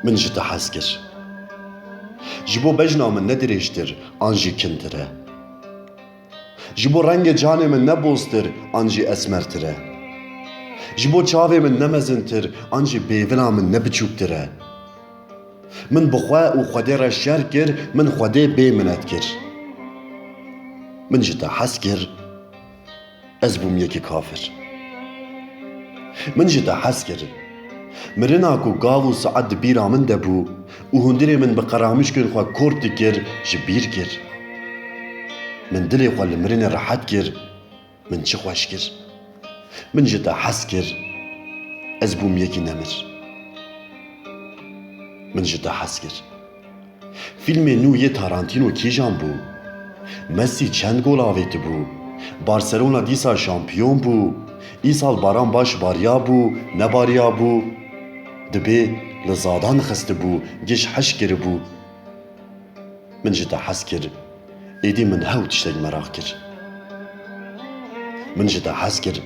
من ji te hez kir. Ji bo bejna min nedirêjtir an jî kintir e. Ji bo rengê canê min ne boztir an jî esmertir e. Ji bo çavê min ne mezintir an jî bêvina min ne biçûktir e. Min bi xwe û Xwedê re şer kir, min Xwedê bêminnet kir. Min ji te hez kir, ez bûm yekî kafir. Min ji te hez kir, mirina ku gav û saet di bîra min de bû û hundirê min bi qeramişkên xwe kort dikir, ji bîr kir. Min dilê xwe li mirinê rehet kir, min çi xweş kir. Min ji te hez kir, ez bûm yekî nemir. Min ji te hez kir. Fîlmê nû yê Tarantino kîjan bû? Messi çend gol avêtibû? Barcelona dîsa şampiyon bû? Îsal baran baş bariya bû, ne bariya bû? Dibê li zadan xistibû, giş heş kiribû. Min ji te hez kir, êdî min hew tiştek merak kir. Min ji te hez kir,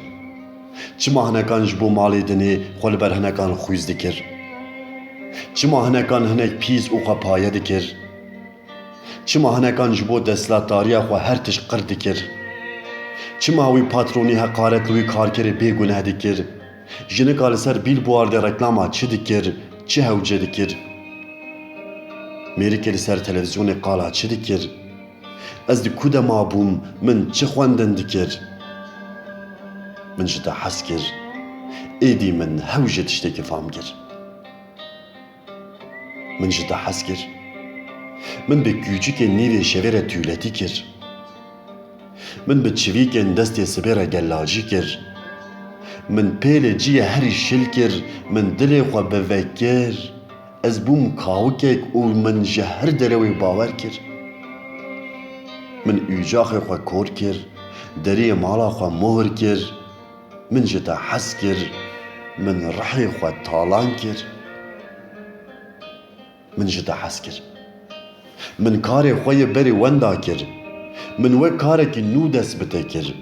çima hinekan ji bo malê dinê xwe li ber hinekan xwîz dikir. Çima hinekan hinek pîs û xwe paye dikir. Çima hinekan ji bo desthilatdariya xwe her tişt qir dikir. Çima wî patronî heqaret li wî karkerê bêguneh dikir. Jinika li ser bîlboardê reklama çi dikir, çi hewce dikir. Mêrikê li ser televizyonê qala çi dikir. Ez di ku dema bûm, min çi xwendin dikir. Min ji te hez kir, êdî min hew ji tiştekî fam kir. Min ji te hez kir, min bi kûçikên nîvê şevê re tûletî kir. Min bi çivîkên destê sibê re gellacî kir. Min pêlê ciyê herî şil kir, min dilê xwe bivekir. Ez bûm kawikek û min ji her derewê bawer kir. Min ûcaxê xwe kor kir, deriyê mala xwe mohr kir. Min ji te hez kir, min rihê xwe talan kir. Min ji te hez kir, min karê xwe yê berê wenda kir. Min wek karekî nû dest bi te kir.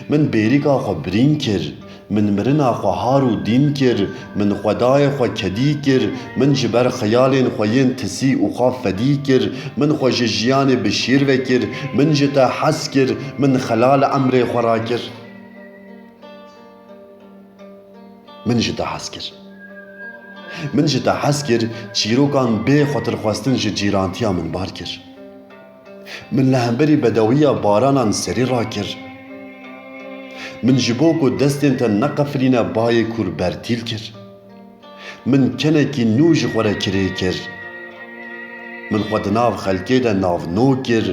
Min bêrîka xwe birîn kir. Min mirina xwe har û dîn kir. Min xwedayê xwe kedî kir. Min ji ber xeyalên xwe yên tisî û xwe fedî kir. Min xwe ji jiyanê bi şîr vekir. Min ji te hez kir, min xelal emrê xwe rakir. Min ji te hez kir, min ji te hez kir, çîrokan bê xwetirxwestin ji cîrantiya min bar kir. Min li hemberî bedewiya baranan serî rakir. Min ji bo ku destên te neqefilîne bayê kur bertîl kir. Min kenekî nû ji xwe re kirê kir. Min xwe di nav xelkê de navno kir.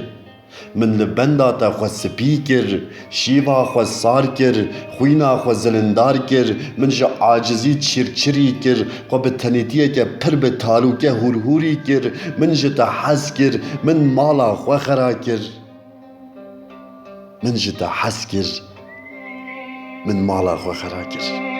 Min li benda te xwe spî kir. Şîva xwe sar kir. Xwîna xwe zilindar kir. Min ji acizî çîrçîrî kir. Xwe bi tenêtiyeke pir bi talûke hûrhûrî kir. Min ji te hez kir, min mala xwe xera kir. Min ji te hez kir, min mala xwe xera kir.